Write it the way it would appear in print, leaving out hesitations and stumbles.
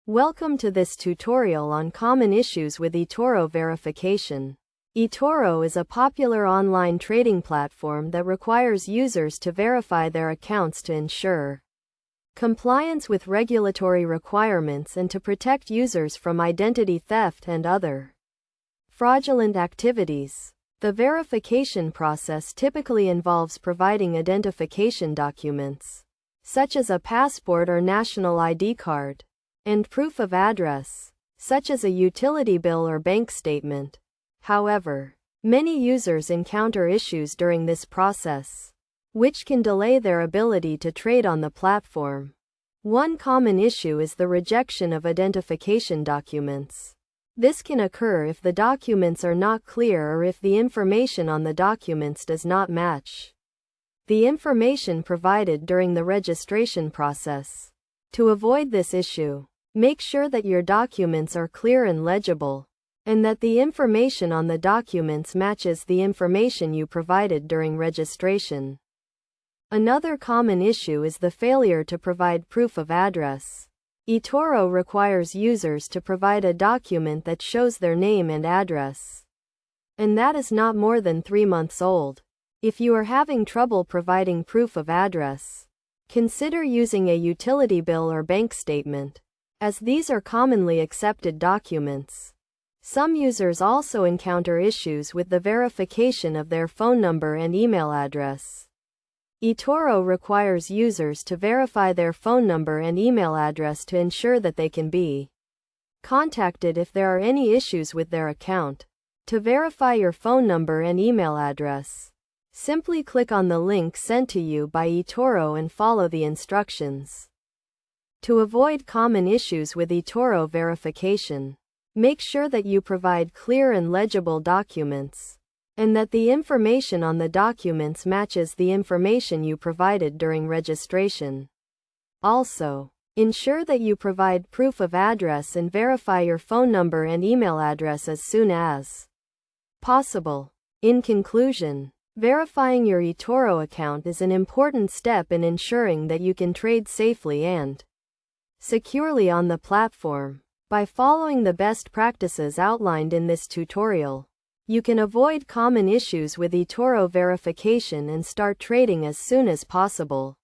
Welcome to this tutorial on common issues with Etoro verification. Etoro is a popular online trading platform that requires users to verify their accounts to ensure compliance with regulatory requirements and to protect users from identity theft and other fraudulent activities. The verification process typically involves providing identification documents, such as a passport or national ID card, and proof of address, such as a utility bill or bank statement. However, many users encounter issues during this process, which can delay their ability to trade on the platform. One common issue is the rejection of identification documents. This can occur if the documents are not clear or if the information on the documents does not match the information provided during the registration process. To avoid this issue, make sure that your documents are clear and legible, and that the information on the documents matches the information you provided during registration. Another common issue is the failure to provide proof of address. Etoro requires users to provide a document that shows their name and address, and that is not more than 3 months old. If you are having trouble providing proof of address, consider using a utility bill or bank statement, as these are commonly accepted documents. Some users also encounter issues with the verification of their phone number and email address. Etoro requires users to verify their phone number and email address to ensure that they can be contacted if there are any issues with their account. To verify your phone number and email address, simply click on the link sent to you by Etoro and follow the instructions. To avoid common issues with Etoro verification, make sure that you provide clear and legible documents, and that the information on the documents matches the information you provided during registration. Also, ensure that you provide proof of address and verify your phone number and email address as soon as possible. In conclusion, verifying your Etoro account is an important step in ensuring that you can trade safely and securely on the platform. By following the best practices outlined in this tutorial, you can avoid common issues with Etoro verification and start trading as soon as possible.